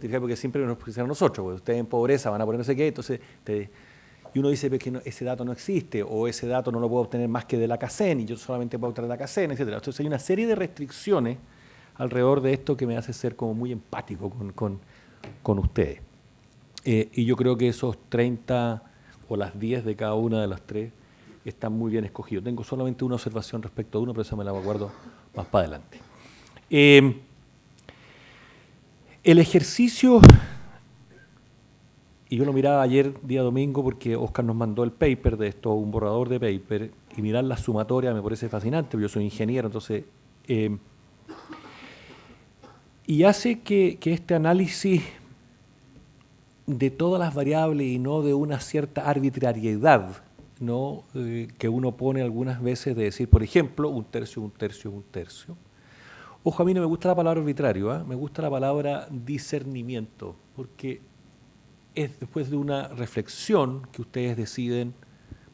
justificar porque siempre nos pusieron nosotros, porque ustedes en pobreza van a poner no sé qué, entonces y uno dice que ese dato no existe, o ese dato no lo puedo obtener más que de la CACEN, y yo solamente puedo obtener de la CACEN, etc. Entonces hay una serie de restricciones alrededor de esto que me hace ser como muy empático con ustedes. Y yo creo que esos 30 o las 10 de cada una de las tres están muy bien escogidos. Tengo solamente una observación respecto a uno, pero esa me la guardo más para adelante. El ejercicio, y yo lo miraba ayer, día domingo, porque Oscar nos mandó el paper de esto, un borrador de paper, y mirar la sumatoria me parece fascinante, porque yo soy ingeniero, entonces... y hace que este análisis de todas las variables y no de una cierta arbitrariedad, ¿no? Que uno pone algunas veces de decir, por ejemplo, un tercio, un tercio, un tercio. Ojo, a mí no me gusta la palabra arbitrario, me gusta la palabra discernimiento, porque es después de una reflexión que ustedes deciden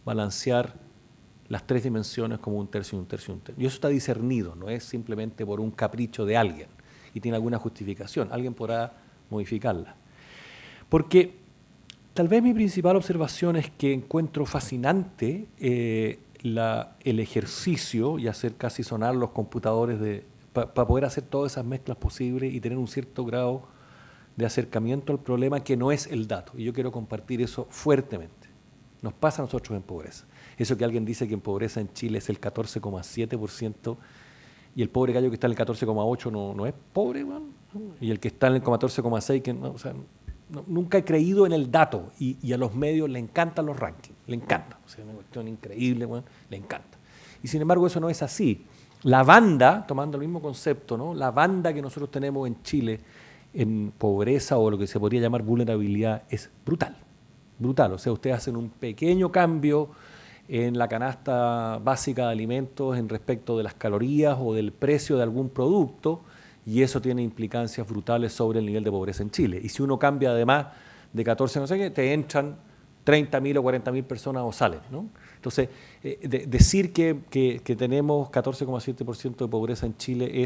balancear las tres dimensiones como un tercio, un tercio, un tercio. Y eso está discernido, no es simplemente por un capricho de alguien y tiene alguna justificación. Alguien podrá modificarla. Porque tal vez mi principal observación es que encuentro fascinante el ejercicio y hacer casi sonar los computadores para poder hacer todas esas mezclas posibles y tener un cierto grado de acercamiento al problema que no es el dato. Y yo quiero compartir eso fuertemente. Nos pasa a nosotros en pobreza. Eso que alguien dice que en pobreza en Chile es el 14,7% y el pobre gallo que está en el 14,8% no es pobre, ¿no? Y el que está en el 14,6%, que no, o sea, nunca he creído en el dato y a los medios le encantan los rankings, le encanta, o sea, es una cuestión increíble, bueno, le encanta. Y sin embargo eso no es así. La banda, tomando el mismo concepto, ¿no? La banda que nosotros tenemos en Chile en pobreza o lo que se podría llamar vulnerabilidad es brutal, brutal. O sea, ustedes hacen un pequeño cambio en la canasta básica de alimentos en respecto de las calorías o del precio de algún producto, y eso tiene implicancias brutales sobre el nivel de pobreza en Chile. Y si uno cambia además de 14 no sé qué, te entran 30.000 o 40.000 personas o salen, ¿no? Entonces, decir que tenemos 14,7% de pobreza en Chile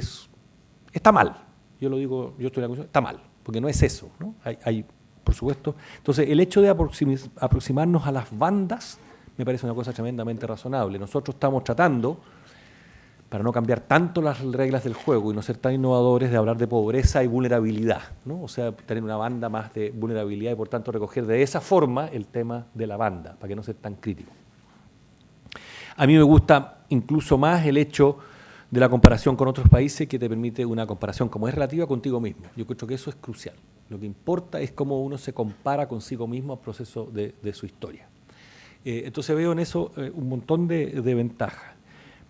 está mal. Yo lo digo, yo estoy en la conclusión, está mal, porque no es eso, ¿no? Hay, por supuesto. Entonces, el hecho de aproximarnos a las bandas me parece una cosa tremendamente razonable. Nosotros estamos tratando, para no cambiar tanto las reglas del juego y no ser tan innovadores, de hablar de pobreza y vulnerabilidad, ¿no? O sea, tener una banda más de vulnerabilidad y por tanto recoger de esa forma el tema de la banda, para que no sea tan crítico. A mí me gusta incluso más el hecho de la comparación con otros países, que te permite una comparación como es relativa contigo mismo. Yo creo que eso es crucial. Lo que importa es cómo uno se compara consigo mismo al proceso de su historia. Entonces veo en eso un montón de ventajas.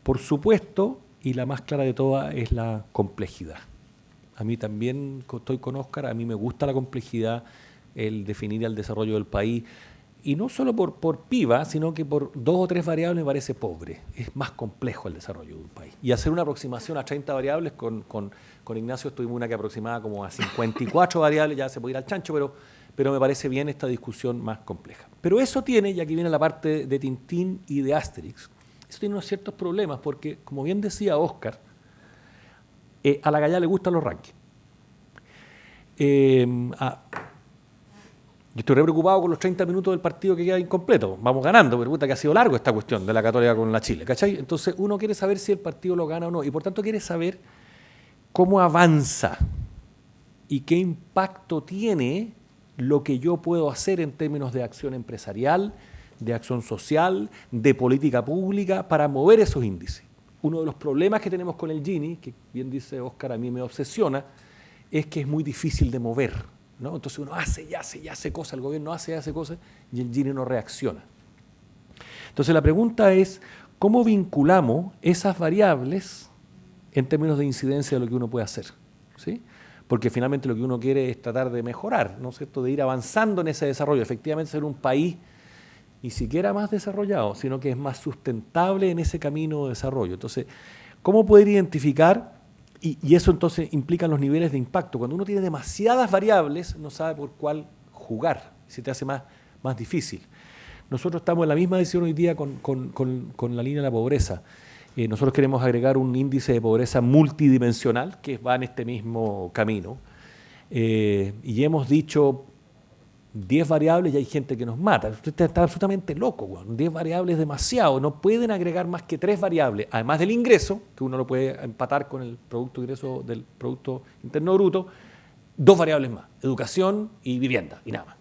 Por supuesto, y la más clara de todas es la complejidad. A mí también estoy con Óscar, a mí me gusta la complejidad, el definir el desarrollo del país, y no solo por PIBA, sino que por 2 o 3 variables me parece pobre. Es más complejo el desarrollo de un país. Y hacer una aproximación a 30 variables, con Ignacio tuvimos una que aproximaba como a 54 variables, ya se puede ir al chancho, pero me parece bien esta discusión más compleja. Pero eso tiene, y aquí viene la parte de Tintín y de Asterix, eso tiene unos ciertos problemas, porque, como bien decía Óscar, a la gallada le gustan los rankings. Yo estoy re preocupado con los 30 minutos del partido que queda incompleto. Vamos ganando, pero puta que ha sido largo esta cuestión de la Católica con la Chile, ¿cachai? Entonces uno quiere saber si el partido lo gana o no, y por tanto quiere saber cómo avanza y qué impacto tiene lo que yo puedo hacer en términos de acción empresarial, de acción social, de política pública, para mover esos índices. Uno de los problemas que tenemos con el Gini, que bien dice Óscar, a mí me obsesiona, es que es muy difícil de mover, ¿no? Entonces uno hace y hace cosas, el gobierno hace y hace cosas, y el Gini no reacciona. Entonces la pregunta es, ¿cómo vinculamos esas variables en términos de incidencia de lo que uno puede hacer? ¿Sí? Porque finalmente lo que uno quiere es tratar de mejorar, ¿no es cierto?, de ir avanzando en ese desarrollo, efectivamente ser un país ni siquiera más desarrollado, sino que es más sustentable en ese camino de desarrollo. Entonces, ¿cómo poder identificar? Y eso entonces implica los niveles de impacto. Cuando uno tiene demasiadas variables, no sabe por cuál jugar, se te hace más difícil. Nosotros estamos en la misma decisión hoy día con la línea de la pobreza. Nosotros queremos agregar un índice de pobreza multidimensional que va en este mismo camino. Y hemos dicho 10 variables y hay gente que nos mata. Usted está absolutamente loco, weón. 10 variables es demasiado. No pueden agregar más que 3 variables, además del ingreso, que uno lo puede empatar con el producto ingreso del Producto Interno Bruto, 2 variables más, educación y vivienda, y nada más.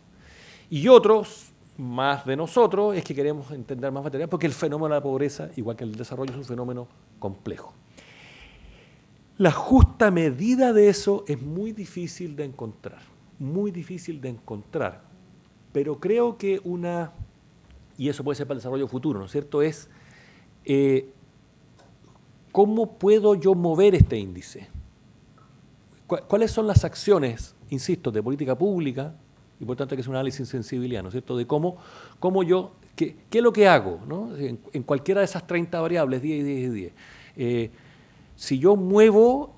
Y otros, más de nosotros, es que queremos entender más material, porque el fenómeno de la pobreza, igual que el desarrollo, es un fenómeno complejo. La justa medida de eso es muy difícil de encontrar, pero creo que y eso puede ser para el desarrollo futuro, ¿no es cierto?, es ¿cómo puedo yo mover este índice? ¿Cuáles son las acciones, insisto, de política pública? Importante que es un análisis de sensibilidad, ¿no es cierto?, de cómo yo, qué es lo que hago, ¿no? En cualquiera de esas 30 variables, 10 y 10 y 10. Si yo muevo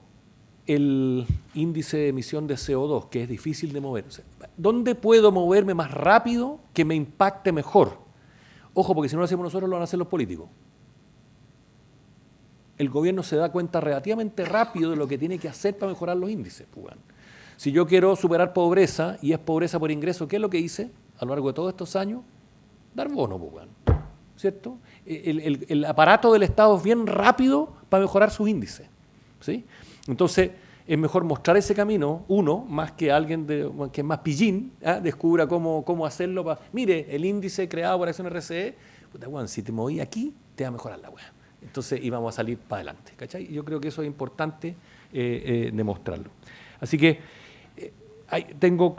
el índice de emisión de CO2, que es difícil de mover, o sea, ¿dónde puedo moverme más rápido que me impacte mejor? Ojo, porque si no lo hacemos nosotros, lo van a hacer los políticos. El gobierno se da cuenta relativamente rápido de lo que tiene que hacer para mejorar los índices. Pues, bueno. Si yo quiero superar pobreza, y es pobreza por ingreso, ¿qué es lo que hice a lo largo de todos estos años? Dar bono, pues, bueno, ¿cierto? El aparato del Estado es bien rápido para mejorar sus índices, ¿sí? Entonces, es mejor mostrar ese camino, uno, más que alguien que es más pillín, descubra cómo hacerlo. Mire, el índice creado por Acción RCE, puta, bueno, si te moví aquí, te va a mejorar la weá. Entonces íbamos a salir para adelante, ¿cachai? Yo creo que eso es importante demostrarlo. Así que tengo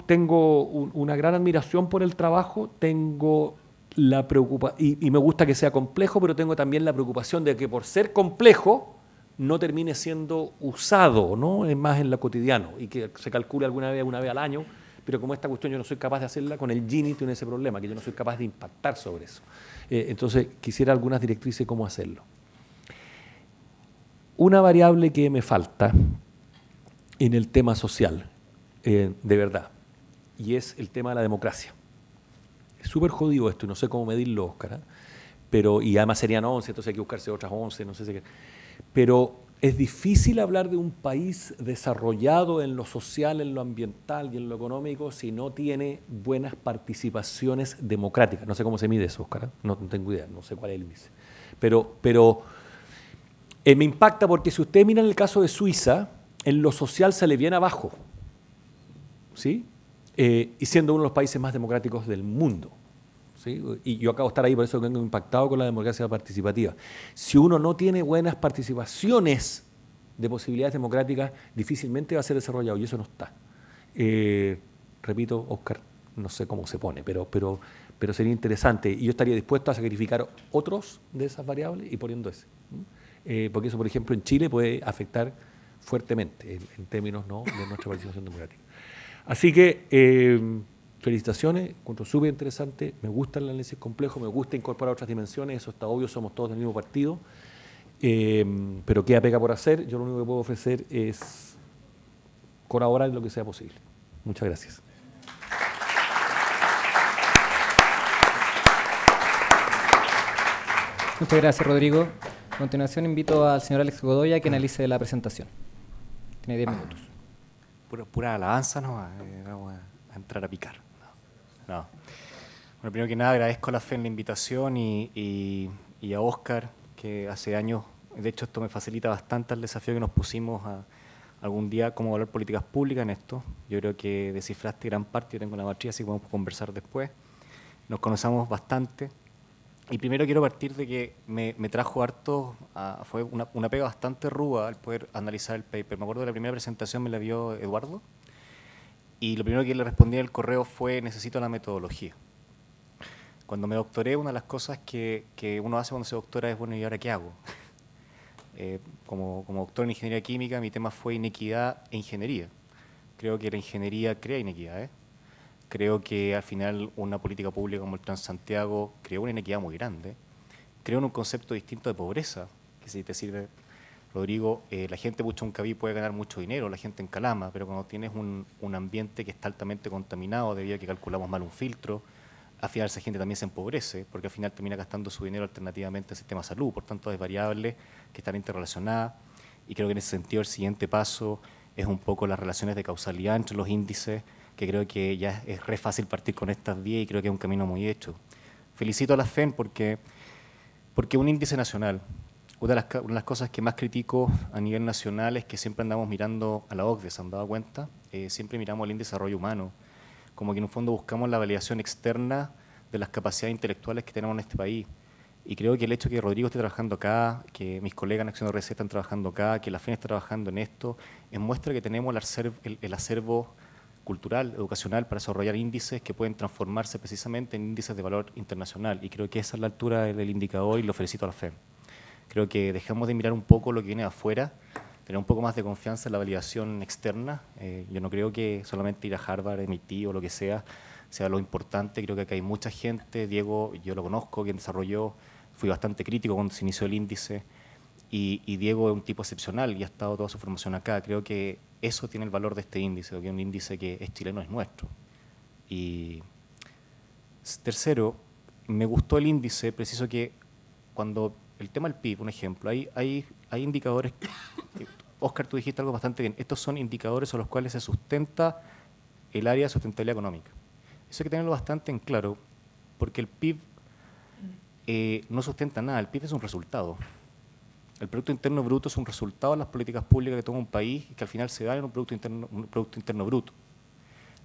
una gran admiración por el trabajo, tengo la preocupación, y me gusta que sea complejo, pero tengo también la preocupación de que por ser complejo no termine siendo usado, ¿no? Es más en lo cotidiano, y que se calcule una vez al año, pero como esta cuestión yo no soy capaz de hacerla, con el Gini tiene ese problema, que yo no soy capaz de impactar sobre eso. Entonces quisiera algunas directrices de cómo hacerlo. Una variable que me falta en el tema social, de verdad, y es el tema de la democracia. Es súper jodido esto y no sé cómo medirlo, Óscar, y además serían 11, entonces hay que buscarse otras 11, no sé si... Pero es difícil hablar de un país desarrollado en lo social, en lo ambiental y en lo económico si no tiene buenas participaciones democráticas. No sé cómo se mide eso, Óscar, no tengo idea, no sé cuál es el índice. Pero me impacta porque si ustedes miran el caso de Suiza, en lo social se le viene abajo, ¿sí? Y siendo uno de los países más democráticos del mundo, ¿sí? Y yo acabo de estar ahí, por eso vengo impactado con la democracia participativa. Si uno no tiene buenas participaciones de posibilidades democráticas, difícilmente va a ser desarrollado, y eso no está. Repito, Óscar, no sé cómo se pone, pero sería interesante, y yo estaría dispuesto a sacrificar otros de esas variables y poniendo ese. Porque eso, por ejemplo, en Chile puede afectar fuertemente en términos, ¿no?, de nuestra participación democrática. Así que felicitaciones, encuentro súper interesante, me gusta el análisis complejo, me gusta incorporar otras dimensiones, eso está obvio, somos todos del mismo partido, pero queda pega por hacer. Yo lo único que puedo ofrecer es colaborar en lo que sea posible. Muchas gracias. Muchas gracias, Rodrigo. A continuación invito al señor Alex Godoy a que analice la presentación. Tiene 10 minutos. Pura alabanza, no, vamos a entrar a picar. No. Bueno, primero que nada agradezco a la FE en la invitación y a Óscar, que hace años, de hecho esto me facilita bastante el desafío que nos pusimos algún día cómo evaluar políticas públicas en esto. Yo creo que descifraste gran parte, yo tengo la maestría, así que podemos conversar después. Nos conocemos bastante. Y primero quiero partir de que me trajo harto, fue una pega bastante ruda al poder analizar el paper. Me acuerdo de la primera presentación me la dio Eduardo y lo primero que le respondí en el correo fue necesito la metodología. Cuando me doctoré, una de las cosas que uno hace cuando se doctora es, bueno, ¿y ahora qué hago? Como doctor en ingeniería química, mi tema fue inequidad e ingeniería. Creo que la ingeniería crea inequidad, Creo que al final una política pública como el Transantiago creó una inequidad muy grande, creó un concepto distinto de pobreza, que si te sirve, Rodrigo, la gente de Puchoncaví puede ganar mucho dinero, la gente en Calama, pero cuando tienes un ambiente que está altamente contaminado debido a que calculamos mal un filtro, al final esa gente también se empobrece, porque al final termina gastando su dinero alternativamente en el sistema de salud, por tanto hay variables que están interrelacionadas, y creo que en ese sentido el siguiente paso es un poco las relaciones de causalidad entre los índices, que creo que ya es re fácil partir con estas 10 y creo que es un camino muy hecho. Felicito a la FEN porque un índice nacional, una de las cosas que más critico a nivel nacional es que siempre andamos mirando a la OCDE, ¿se han dado cuenta? Siempre miramos el índice de desarrollo humano, como que en un fondo buscamos la validación externa de las capacidades intelectuales que tenemos en este país. Y creo que el hecho de que Rodrigo esté trabajando acá, que mis colegas en Acción de RC están trabajando acá, que la FEN está trabajando en esto, muestra que tenemos el acervo cultural, educacional, para desarrollar índices que pueden transformarse precisamente en índices de valor internacional. Y creo que esa es la altura del indicador y lo felicito a la FEN. Creo que dejamos de mirar un poco lo que viene de afuera, tener un poco más de confianza en la validación externa. Yo no creo que solamente ir a Harvard, MIT o lo que sea lo importante. Creo que acá hay mucha gente, Diego, yo lo conozco, quien desarrolló, fui bastante crítico cuando se inició el índice, y Diego es un tipo excepcional y ha estado toda su formación acá. Creo que eso tiene el valor de este índice, que es un índice que es chileno, es nuestro. Y tercero, me gustó el índice, preciso que cuando el tema del PIB, un ejemplo, hay indicadores, Óscar, tú dijiste algo bastante bien, estos son indicadores sobre los cuales se sustenta el área de sustentabilidad económica. Eso hay que tenerlo bastante en claro, porque el PIB no sustenta nada, el PIB es un resultado. El Producto Interno Bruto es un resultado de las políticas públicas que toma un país y que al final se da en un Producto Interno Bruto.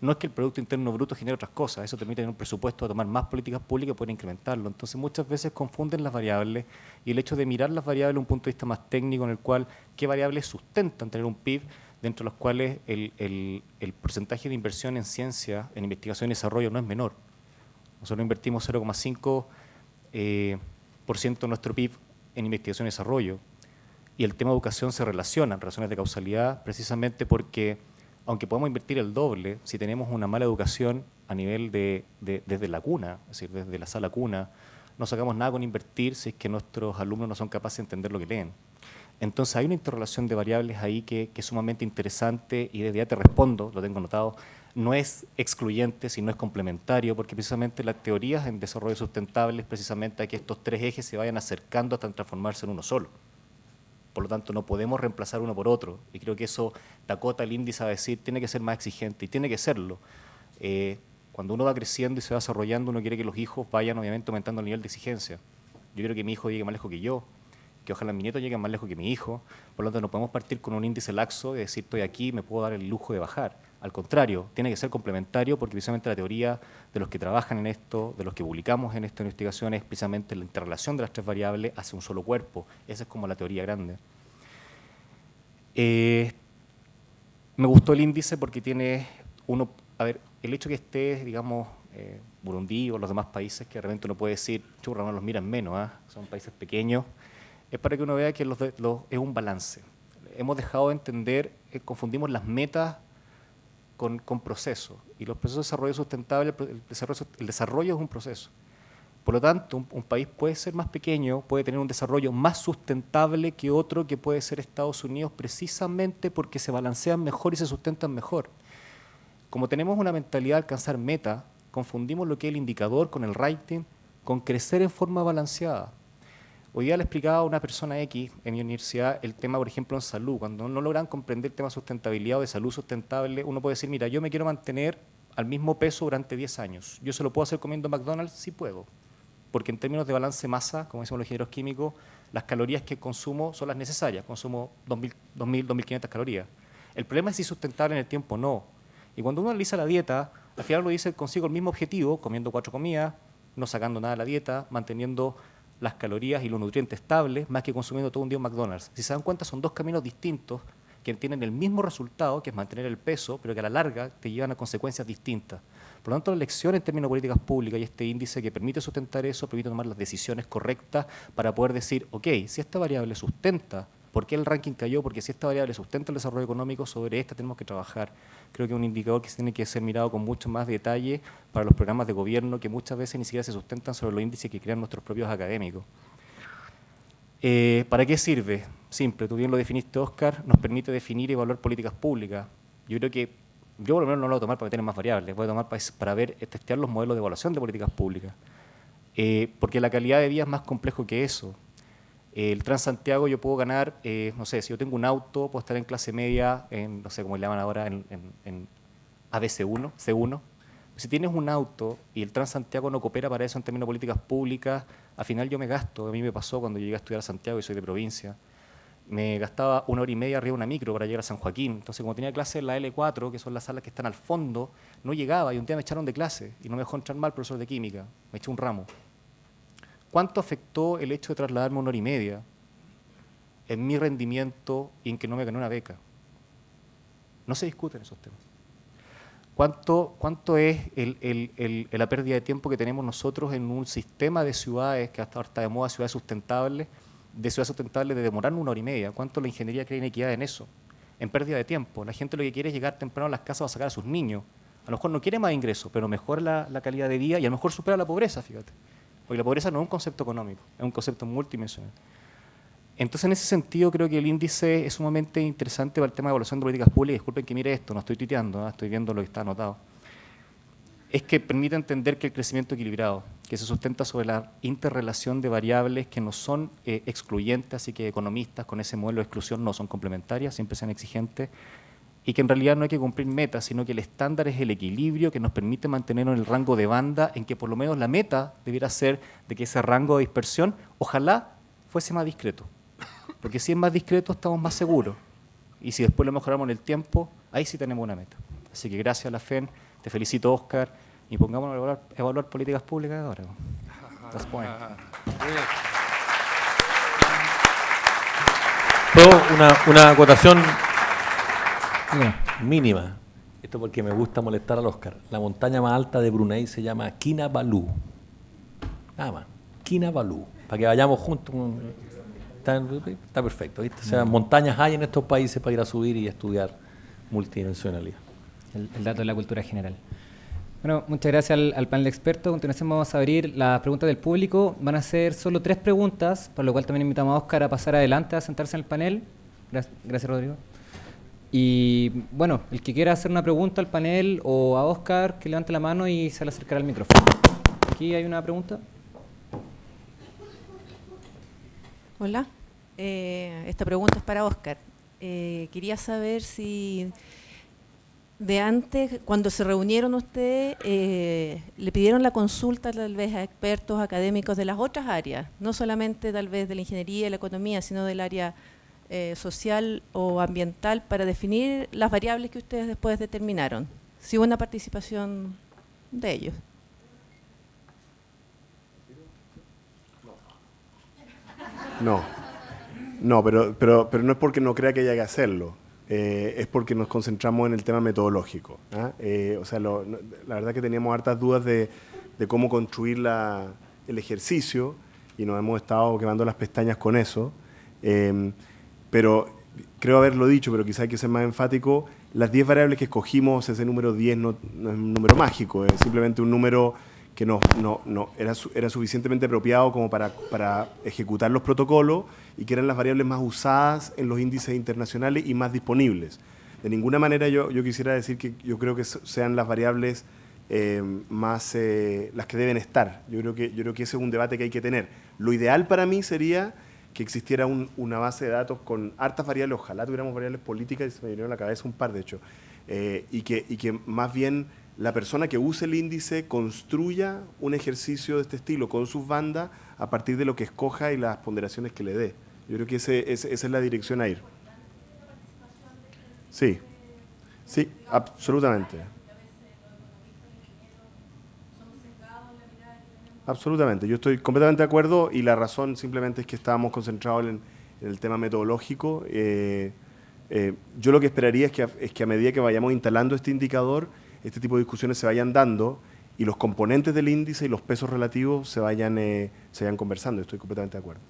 No es que el Producto Interno Bruto genere otras cosas, eso te permite en un presupuesto a tomar más políticas públicas y poder incrementarlo. Entonces muchas veces confunden las variables y el hecho de mirar las variables desde un punto de vista más técnico en el cual qué variables sustentan tener un PIB, dentro de los cuales el porcentaje de inversión en ciencia, en investigación y desarrollo no es menor. Nosotros invertimos 0,5% de nuestro PIB en investigación y desarrollo. Y el tema de educación se relaciona, relaciones de causalidad, precisamente porque, aunque podemos invertir el doble, si tenemos una mala educación a nivel desde la cuna, es decir, desde la sala cuna, no sacamos nada con invertir si es que nuestros alumnos no son capaces de entender lo que leen. Entonces hay una interrelación de variables ahí que es sumamente interesante y desde ya te respondo, lo tengo anotado, no es excluyente, sino es complementario, porque precisamente las teorías en desarrollo sustentable es precisamente a que estos tres ejes se vayan acercando hasta transformarse en uno solo. Por lo tanto, no podemos reemplazar uno por otro. Y creo que eso te acota el índice a decir, tiene que ser más exigente, y tiene que serlo. Cuando uno va creciendo y se va desarrollando, uno quiere que los hijos vayan, obviamente, aumentando el nivel de exigencia. Yo quiero que mi hijo llegue más lejos que yo, que ojalá mi nieto llegue más lejos que mi hijo. Por lo tanto, no podemos partir con un índice laxo y decir, estoy aquí, me puedo dar el lujo de bajar. Al contrario, tiene que ser complementario porque precisamente la teoría de los que trabajan en esto, de los que publicamos en esta investigación, es precisamente la interrelación de las tres variables hacia un solo cuerpo. Esa es como la teoría grande. Me gustó el índice porque tiene el hecho que esté, digamos, Burundi o los demás países, que de repente uno puede decir, churra, no los miran menos, son países pequeños, es para que uno vea que es un balance. Hemos dejado de entender, confundimos las metas con procesos, y los procesos de desarrollo sustentable, el desarrollo es un proceso. Por lo tanto, un país puede ser más pequeño, puede tener un desarrollo más sustentable que otro que puede ser Estados Unidos, precisamente porque se balancean mejor y se sustentan mejor. Como tenemos una mentalidad de alcanzar meta, confundimos lo que es el indicador con el rating, con crecer en forma balanceada. Hoy día le explicaba a una persona X en mi universidad el tema, por ejemplo, en salud. Cuando no logran comprender el tema de sustentabilidad o de salud sustentable, uno puede decir, mira, yo me quiero mantener al mismo peso durante 10 años. ¿Yo se lo puedo hacer comiendo McDonald's? Sí puedo. Porque en términos de balance masa, como decimos los ingenieros químicos, las calorías que consumo son las necesarias. Consumo 2.000, 2.500 calorías. El problema es si es sustentable en el tiempo o no. Y cuando uno analiza la dieta, al final uno dice, consigo el mismo objetivo, comiendo 4 comidas, no sacando nada de la dieta, manteniendo las calorías y los nutrientes estables, más que consumiendo todo un día en McDonald's. Si se dan cuenta, son dos caminos distintos que tienen el mismo resultado, que es mantener el peso, pero que a la larga te llevan a consecuencias distintas. Por lo tanto, la elección en términos de políticas públicas y este índice que permite sustentar eso, permite tomar las decisiones correctas para poder decir, ok, si esta variable sustenta, ¿por qué el ranking cayó? Porque si esta variable sustenta el desarrollo económico, sobre esta tenemos que trabajar. Creo que es un indicador que tiene que ser mirado con mucho más detalle para los programas de gobierno que muchas veces ni siquiera se sustentan sobre los índices que crean nuestros propios académicos. ¿Para qué sirve? Simple, tú bien lo definiste, Óscar, nos permite definir y evaluar políticas públicas. Yo creo que, yo por lo menos no lo voy a tomar para tener más variables, voy a tomar para ver, testear los modelos de evaluación de políticas públicas. Porque la calidad de vida es más complejo que eso. El Transantiago yo puedo ganar, no sé, si yo tengo un auto, puedo estar en clase media, no sé cómo le llaman ahora, en ABC1, C1. Si tienes un auto y el Transantiago no coopera para eso en términos de políticas públicas, al final yo me gasto. A mí me pasó cuando llegué a estudiar a Santiago y soy de provincia. Me gastaba 1 hora y media arriba de una micro para llegar a San Joaquín. Entonces, como tenía clase en la L4, que son las salas que están al fondo, no llegaba y un día me echaron de clase y no me dejó entrar mal el profesor de química. Me echó un ramo. ¿Cuánto afectó el hecho de trasladarme 1 hora y media en mi rendimiento y en que no me gané una beca? No se discuten esos temas. ¿Cuánto es la pérdida de tiempo que tenemos nosotros en un sistema de ciudades que hasta ahora está de moda, ciudades sustentables, de demorarnos 1 hora y media? ¿Cuánto la ingeniería crea inequidad en eso? En pérdida de tiempo. La gente lo que quiere es llegar temprano a las casas a sacar a sus niños. A lo mejor no quiere más ingresos, pero mejora la calidad de vida y a lo mejor supera la pobreza, fíjate. Porque la pobreza no es un concepto económico, es un concepto multidimensional. Entonces, en ese sentido, creo que el índice es sumamente interesante para el tema de evaluación de políticas públicas. Disculpen que mire esto, no estoy tuiteando, ¿no? Estoy viendo lo que está anotado. Es que permite entender que el crecimiento equilibrado, que se sustenta sobre la interrelación de variables que no son excluyentes, así que economistas con ese modelo de exclusión no son complementarias, siempre sean exigentes, y que en realidad no hay que cumplir metas, sino que el estándar es el equilibrio que nos permite mantenernos en el rango de banda, en que por lo menos la meta debiera ser de que ese rango de dispersión ojalá fuese más discreto. Porque si es más discreto estamos más seguros. Y si después lo mejoramos en el tiempo, ahí sí tenemos una meta. Así que gracias a la FEN, te felicito, Oscar, y pongámonos a evaluar políticas públicas ahora. That's point. Una acotación mínima. Esto porque me gusta molestar al Oscar. La montaña más alta de Brunei se llama Kinabalu. Nada más. Kinabalu. Para que vayamos juntos. Está perfecto, ¿viste? O sea, montañas hay en estos países para ir a subir y estudiar multidimensionalidad. El dato de la cultura general. Bueno, muchas gracias al panel de expertos. A continuación vamos a abrir las preguntas del público. Van a ser solo 3 preguntas, por lo cual también invitamos a Oscar a pasar adelante, a sentarse en el panel. Gracias, Rodrigo. Y bueno, el que quiera hacer una pregunta al panel o a Oscar, que levante la mano y se le acercará al micrófono. Aquí hay una pregunta. Hola, esta pregunta es para Oscar. Quería saber si de antes, cuando se reunieron ustedes, le pidieron la consulta tal vez a expertos académicos de las otras áreas, no solamente tal vez de la ingeniería y la economía, sino del área social o ambiental, para definir las variables que ustedes después determinaron. Si hubo una participación de ellos. No, pero no es porque no crea que haya que hacerlo, es porque nos concentramos en el tema metodológico. O sea, la verdad que teníamos hartas dudas de cómo construir el ejercicio y nos hemos estado quemando las pestañas con eso, pero creo haberlo dicho, pero quizá hay que ser más enfático. Las 10 variables que escogimos, ese número 10 no es un número mágico, es simplemente un número que era suficientemente apropiado como para ejecutar los protocolos y que eran las variables más usadas en los índices internacionales y más disponibles. De ninguna manera yo quisiera decir que yo creo que sean las variables más las que deben estar. Yo creo que ese es un debate que hay que tener. Lo ideal para mí sería que existiera una base de datos con hartas variables, ojalá tuviéramos variables políticas, y se me vinieron a la cabeza un par de hecho, y que más bien la persona que use el índice construya un ejercicio de este estilo con sus bandas a partir de lo que escoja y las ponderaciones que le dé. Yo creo que esa es la dirección a ir. Sí, absolutamente. Absolutamente, yo estoy completamente de acuerdo y la razón simplemente es que estábamos concentrados en el tema metodológico. Yo lo que esperaría es que a medida que vayamos instalando este indicador, este tipo de discusiones se vayan dando y los componentes del índice y los pesos relativos se vayan conversando. Estoy completamente de acuerdo.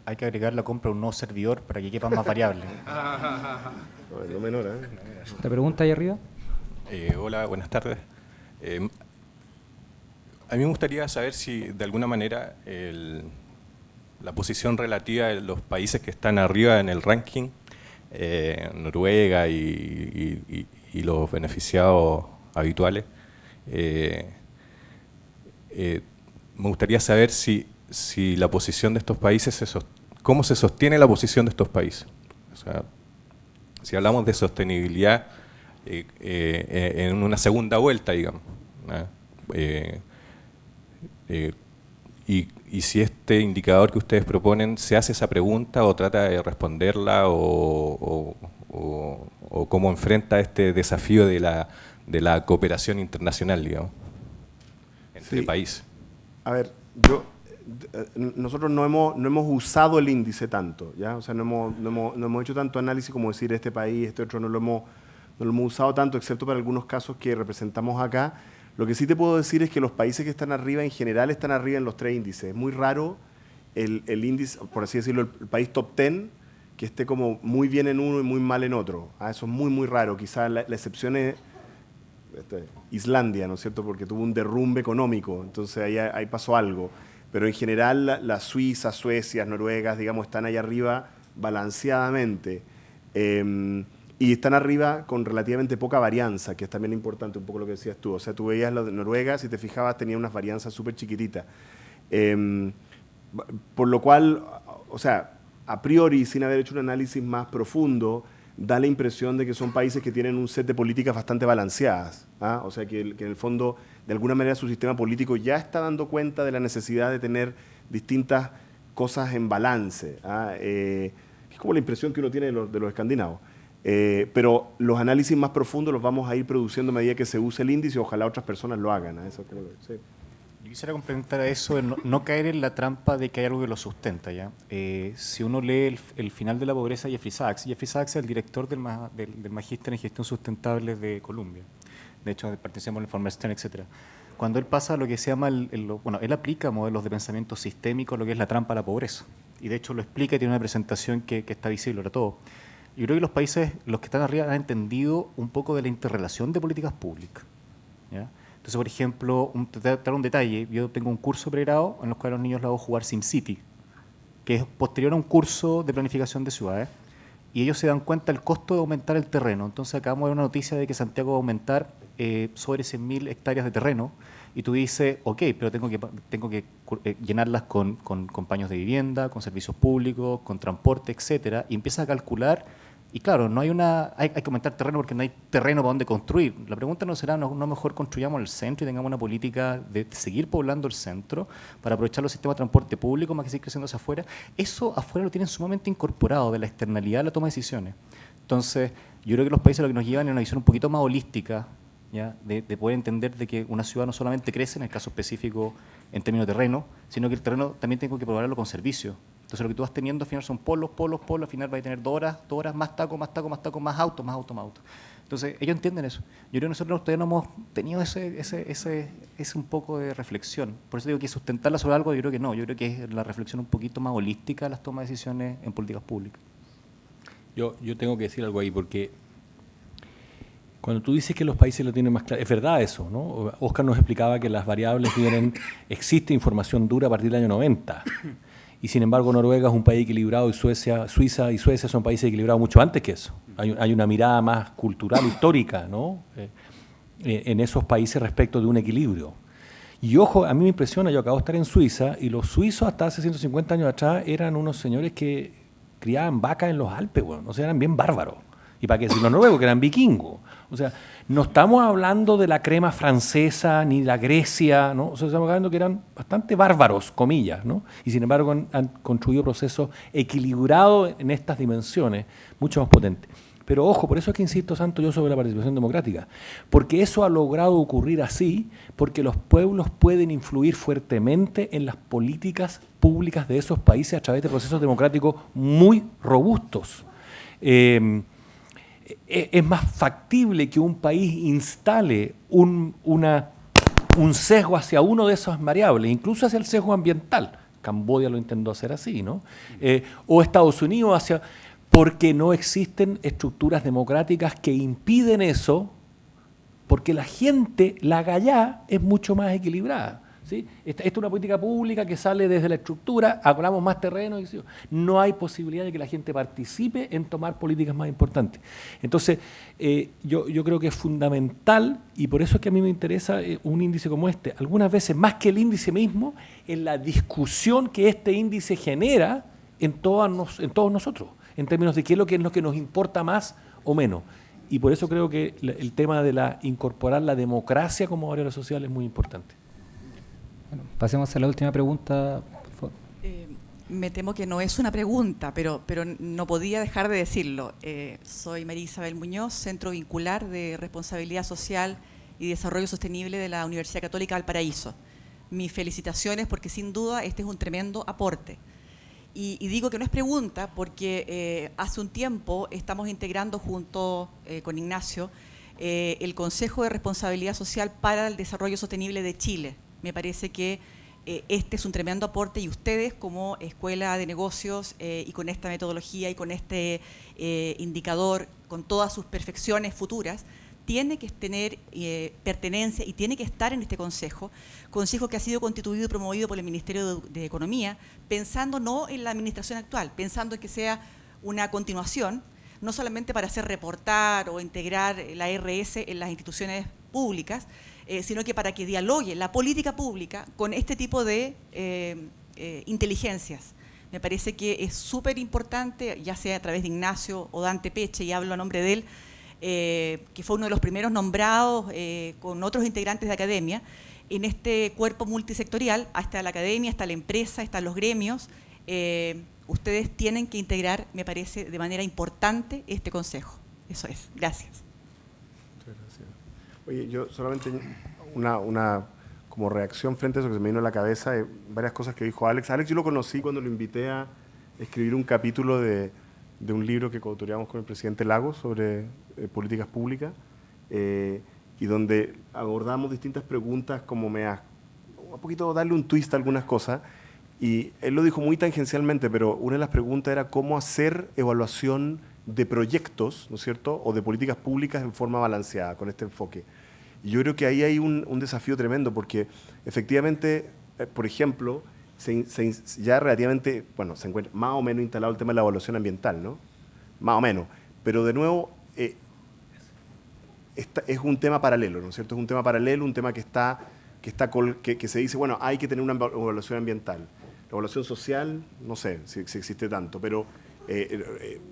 Hay que agregar la compra de un nuevo servidor para que quepan más variables. No menor, ¿Te pregunta ahí arriba? Hola, buenas tardes. A mí me gustaría saber si de alguna manera la posición relativa de los países que están arriba en el ranking, Noruega y los beneficiados habituales, me gustaría saber si la posición de estos países cómo se sostiene la posición de estos países. O sea, si hablamos de sostenibilidad en una segunda vuelta, digamos, y si este indicador que ustedes proponen se hace esa pregunta o trata de responderla o cómo enfrenta este desafío de la cooperación internacional, digamos, entre países. A ver, nosotros no hemos usado el índice tanto, ¿ya? O sea, no hemos hecho tanto análisis como decir este país, este otro, no lo hemos usado tanto, excepto para algunos casos que representamos acá. Lo que sí te puedo decir es que los países que están arriba, en general, están arriba en los 3 índices. Es muy raro el índice, por así decirlo, el país top 10, que esté como muy bien en uno y muy mal en otro. Eso es muy, muy raro. Quizás la excepción es Islandia, ¿no es cierto? Porque tuvo un derrumbe económico, entonces ahí pasó algo. Pero en general, las Suiza, Suecia, Noruegas, digamos, están ahí arriba balanceadamente. Y están arriba con relativamente poca varianza, que es también importante, un poco lo que decías tú. O sea, tú veías los de Noruega, si te fijabas, tenía unas varianzas súper chiquititas. Por lo cual, o sea, a priori, sin haber hecho un análisis más profundo, da la impresión de que son países que tienen un set de políticas bastante balanceadas. ¿Ah? O sea, que en el fondo, de alguna manera, su sistema político ya está dando cuenta de la necesidad de tener distintas cosas en balance. ¿Ah? Es como la impresión que uno tiene de los escandinavos. Pero los análisis más profundos los vamos a ir produciendo a medida que se use el índice y ojalá otras personas lo hagan. ¿Eh? Eso es como sí. Yo quisiera complementar a eso, no caer en la trampa de que hay algo que lo sustenta. ¿Ya? Si uno lee el final de la pobreza de Jeffrey Sachs es el director del Magíster en Gestión Sustentable de Columbia. De hecho, participamos en el Informe Stern, etc. Cuando él pasa a lo que se llama, él aplica modelos de pensamiento sistémico, lo que es la trampa a la pobreza. Y de hecho lo explica y tiene una presentación que está visible para todos. Yo creo que los países, los que están arriba, han entendido un poco de la interrelación de políticas públicas. ¿Ya? Entonces, por ejemplo, te voy a dar un detalle. Yo tengo un curso pregrado en el cual a los niños les hago jugar SimCity, que es posterior a un curso de planificación de ciudades, y ellos se dan cuenta del costo de aumentar el terreno. Entonces, acabamos de ver una noticia de que Santiago va a aumentar sobre 100.000 hectáreas de terreno, y tú dices, ok, pero tengo que llenarlas con paños de vivienda, con servicios públicos, con transporte, etcétera, y empiezas a calcular. Y claro, hay que aumentar terreno porque no hay terreno para donde construir. La pregunta no será, no mejor construyamos el centro y tengamos una política de seguir poblando el centro para aprovechar los sistemas de transporte público más que seguir creciendo hacia afuera. Eso afuera lo tienen sumamente incorporado de la externalidad de la toma de decisiones. Entonces, yo creo que los países lo que nos llevan es una visión un poquito más holística, ¿ya? De poder entender de que una ciudad no solamente crece, en el caso específico en términos de terreno, sino que el terreno también tengo que probarlo con servicios. Entonces lo que tú vas teniendo al final son polos, al final vas a tener 2 horas, más taco, más auto. Entonces ellos entienden eso. Yo creo que nosotros todavía no hemos tenido ese un poco de reflexión. Por eso digo que sustentarla sobre algo, yo creo que no. Yo creo que es la reflexión un poquito más holística de las tomas de decisiones en políticas públicas. Yo tengo que decir algo ahí, porque cuando tú dices que los países lo tienen más claro, es verdad eso, ¿no? Oscar nos explicaba que las variables existe información dura a partir del año 90. Y sin embargo Noruega es un país equilibrado y Suiza y Suecia son países equilibrados mucho antes que eso. Hay una mirada más cultural, histórica, ¿no? En esos países respecto de un equilibrio. Y ojo, a mí me impresiona, yo acabo de estar en Suiza y los suizos hasta hace 150 años atrás eran unos señores que criaban vacas en los Alpes, bueno, o sea, eran bien bárbaros. Y para qué decir los noruegos, que eran vikingos. O sea, no estamos hablando de la crema francesa ni la Grecia, ¿no? O sea, estamos hablando que eran bastante bárbaros, comillas, ¿no? Y sin embargo han construido procesos equilibrados en estas dimensiones, mucho más potentes. Pero ojo, por eso es que insisto tanto yo sobre la participación democrática, porque eso ha logrado ocurrir así, porque los pueblos pueden influir fuertemente en las políticas públicas de esos países a través de procesos democráticos muy robustos. Es más factible que un país instale un sesgo hacia uno de esas variables, incluso hacia el sesgo ambiental. Camboya lo intentó hacer así, ¿no? O Estados Unidos porque no existen estructuras democráticas que impiden eso, porque la gente, la gallá, es mucho más equilibrada. ¿Sí? Esta es una política pública que sale desde la estructura, hablamos más terreno, no hay posibilidad de que la gente participe en tomar políticas más importantes. Entonces, yo creo que es fundamental, y por eso es que a mí me interesa un índice como este, algunas veces más que el índice mismo, en la discusión que este índice genera en todos nosotros, en términos de qué es lo que nos importa más o menos. Y por eso creo que el tema de incorporar la democracia como variable social es muy importante. Bueno, pasemos a la última pregunta, por favor. Me temo que no es una pregunta, pero no podía dejar de decirlo. Soy María Isabel Muñoz, Centro Vincular de Responsabilidad Social y Desarrollo Sostenible de la Universidad Católica Valparaíso. Mis felicitaciones porque sin duda este es un tremendo aporte. Y digo que no es pregunta porque hace un tiempo estamos integrando junto con Ignacio el Consejo de Responsabilidad Social para el Desarrollo Sostenible de Chile. Me parece que este es un tremendo aporte y ustedes como escuela de negocios y con esta metodología y con este indicador, con todas sus perfecciones futuras, tiene que tener pertenencia y tiene que estar en este consejo que ha sido constituido y promovido por el Ministerio de Economía, pensando no en la administración actual, pensando en que sea una continuación, no solamente para hacer reportar o integrar la RS en las instituciones públicas, sino que para que dialogue la política pública con este tipo de inteligencias. Me parece que es súper importante, ya sea a través de Ignacio o Dante Peche, y hablo a nombre de él, que fue uno de los primeros nombrados con otros integrantes de academia, en este cuerpo multisectorial, hasta la academia, hasta la empresa, hasta los gremios. Ustedes tienen que integrar, me parece, de manera importante este consejo. Eso es. Gracias. Muchas gracias. Oye, yo solamente una como reacción frente a eso que se me vino a la cabeza, varias cosas que dijo Alex. Alex yo lo conocí cuando lo invité a escribir un capítulo de un libro que coautoreamos con el presidente Lagos sobre políticas públicas, y donde abordamos distintas preguntas como un poquito darle un twist a algunas cosas, y él lo dijo muy tangencialmente, pero una de las preguntas era cómo hacer evaluación de proyectos, ¿no es cierto?, o de políticas públicas en forma balanceada, con este enfoque. Y yo creo que ahí hay un desafío tremendo, porque efectivamente, por ejemplo, ya relativamente, bueno, se encuentra más o menos instalado el tema de la evaluación ambiental, ¿no? Más o menos. Pero de nuevo, es un tema paralelo, ¿no es cierto? Es un tema paralelo, un tema que se dice, bueno, hay que tener una evaluación ambiental. La evaluación social, no sé si existe tanto, pero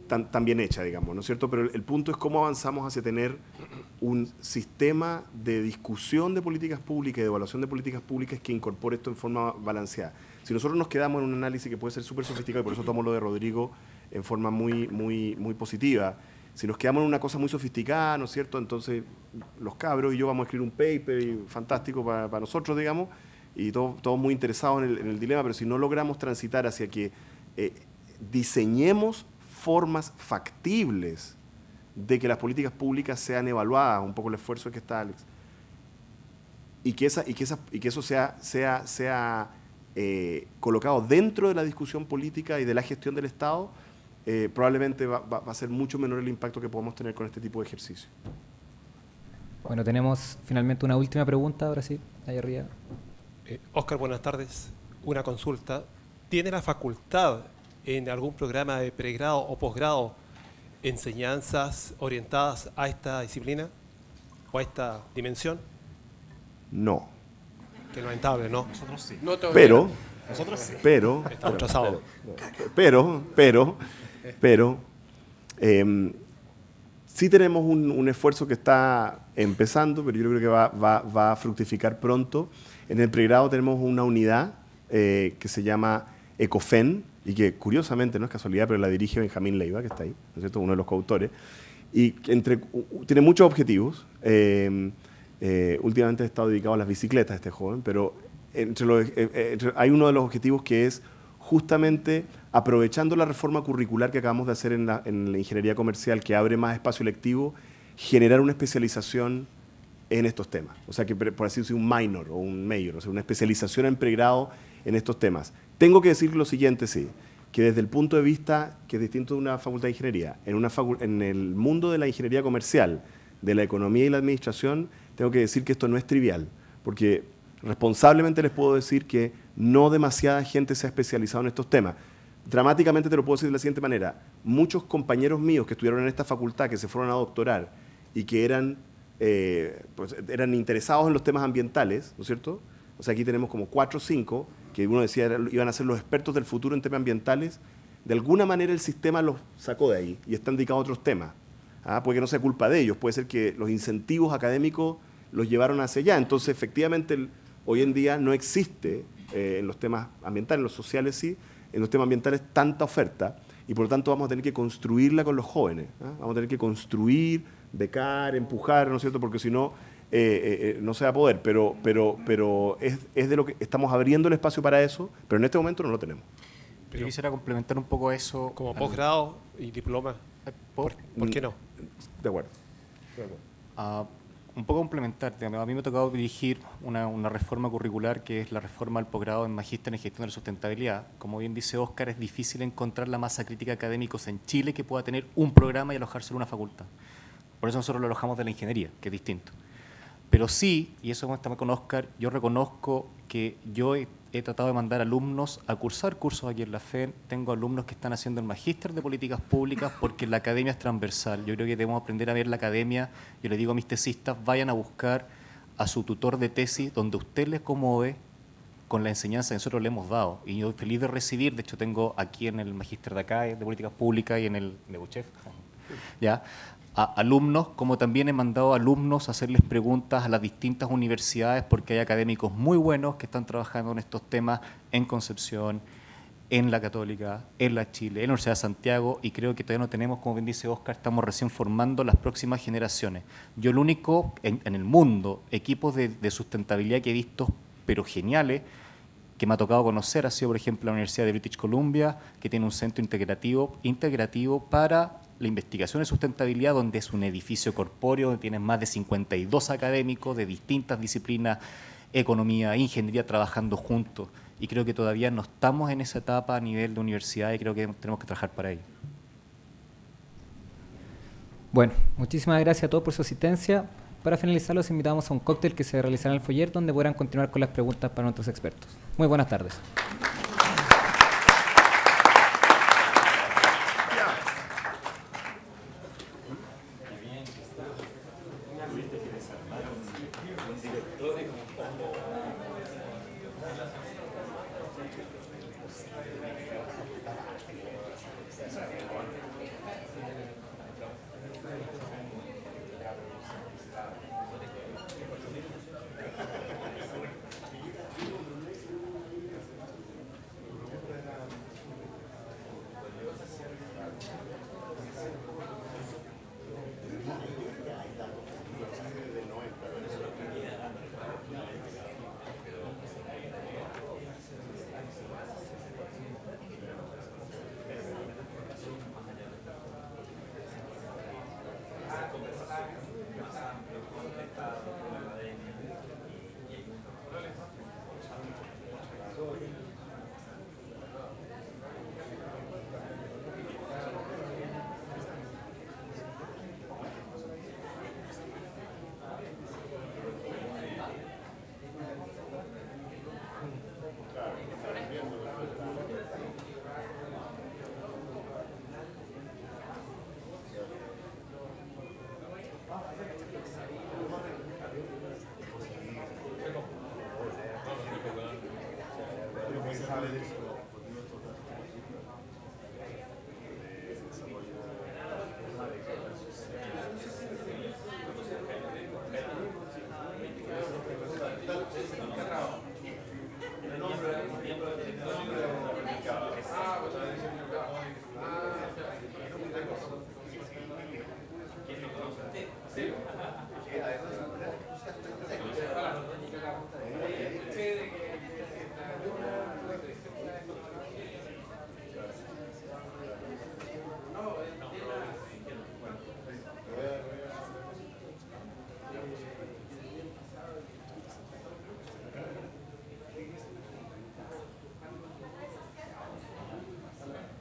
tan bien hecha, digamos, ¿no es cierto? Pero el punto es cómo avanzamos hacia tener un sistema de discusión de políticas públicas y de evaluación de políticas públicas que incorpore esto en forma balanceada. Si nosotros nos quedamos en un análisis que puede ser súper sofisticado, y por eso tomo lo de Rodrigo en forma muy positiva, si nos quedamos en una cosa muy sofisticada, ¿no es cierto?, entonces los cabros y yo vamos a escribir un paper y fantástico para nosotros, digamos, y todos muy interesados en el dilema, pero si no logramos transitar hacia que diseñemos formas factibles de que las políticas públicas sean evaluadas, un poco el esfuerzo que está Alex, y que eso sea colocado dentro de la discusión política y de la gestión del Estado, probablemente va a ser mucho menor el impacto que podamos tener con este tipo de ejercicio. Bueno, tenemos finalmente una última pregunta, ahora sí, ahí arriba. Óscar, buenas tardes. Una consulta. ¿Tiene la facultad en algún programa de pregrado o posgrado enseñanzas orientadas a esta disciplina o a esta dimensión? No. Qué lamentable, ¿no? Nosotros sí. No todavía. Pero, Nosotros sí. Estamos atrasados. Pero sí tenemos un esfuerzo que está empezando, pero yo creo que va a fructificar pronto. En el pregrado tenemos una unidad que se llama ECOFEN, y que curiosamente, no es casualidad, pero la dirige Benjamín Leiva, que está ahí, ¿no es cierto?, uno de los coautores, y tiene muchos objetivos. Últimamente ha estado dedicado a las bicicletas este joven, pero hay uno de los objetivos que es justamente aprovechando la reforma curricular que acabamos de hacer en la ingeniería comercial, que abre más espacio lectivo, generar una especialización en estos temas. O sea, que por así decirlo, un minor o un major, o sea, una especialización en pregrado en estos temas. Tengo que decir lo siguiente, sí, que desde el punto de vista que es distinto de una facultad de ingeniería, en el mundo de la ingeniería comercial, de la economía y la administración, tengo que decir que esto no es trivial, porque responsablemente les puedo decir que no demasiada gente se ha especializado en estos temas. Dramáticamente te lo puedo decir de la siguiente manera: muchos compañeros míos que estudiaron en esta facultad, que se fueron a doctorar y que eran interesados en los temas ambientales, ¿no es cierto? O sea, aquí tenemos como 4 o 5 que uno decía iban a ser los expertos del futuro en temas ambientales, de alguna manera el sistema los sacó de ahí y están dedicados a otros temas. Puede que no sea culpa de ellos, puede ser que los incentivos académicos los llevaron hacia allá. Entonces, efectivamente, hoy en día no existe en los temas ambientales, en los sociales sí, en los temas ambientales tanta oferta, y por lo tanto vamos a tener que construirla con los jóvenes. Vamos a tener que construir, becar, empujar, ¿no es cierto? Porque si no, no se va a poder. Pero es de lo que estamos abriendo el espacio para eso, pero en este momento no lo tenemos. Yo quisiera complementar un poco eso. Como posgrado y diploma, ¿por qué no? De acuerdo. Un poco complementarte. A mí me ha tocado dirigir una reforma curricular que es la reforma al posgrado en Magíster en Gestión de la Sustentabilidad. Como bien dice Óscar, es difícil encontrar la masa crítica de académicos en Chile que pueda tener un programa y alojarse en una facultad. Por eso nosotros lo alojamos de la ingeniería, que es distinto. Pero sí, y eso también con Óscar, yo reconozco que yo he tratado de mandar alumnos a cursar cursos aquí en la FEN. Tengo alumnos que están haciendo el magíster de políticas públicas porque la academia es transversal. Yo creo que debemos aprender a ver la academia. Yo les digo a mis tesistas, vayan a buscar a su tutor de tesis donde usted les acomode con la enseñanza que nosotros le hemos dado. Y yo feliz de recibir, de hecho tengo aquí en el magíster de acá, de políticas públicas y en el de UCHEF, ¿ya?, a alumnos, como también he mandado a alumnos a hacerles preguntas a las distintas universidades, porque hay académicos muy buenos que están trabajando en estos temas en Concepción, en la Católica, en la Chile, en la Universidad de Santiago, y creo que todavía no tenemos, como bien dice Óscar, estamos recién formando las próximas generaciones. Yo el único en el mundo, equipos de sustentabilidad que he visto, pero geniales, que me ha tocado conocer, ha sido, por ejemplo, la Universidad de British Columbia, que tiene un centro integrativo para la investigación de sustentabilidad, donde es un edificio corpóreo, donde tienen más de 52 académicos de distintas disciplinas, economía, ingeniería, trabajando juntos. Y creo que todavía no estamos en esa etapa a nivel de universidad y creo que tenemos que trabajar para ello. Bueno, muchísimas gracias a todos por su asistencia. Para finalizar, los invitamos a un cóctel que se realizará en el foyer, donde podrán continuar con las preguntas para nuestros expertos. Muy buenas tardes.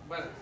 Bueno.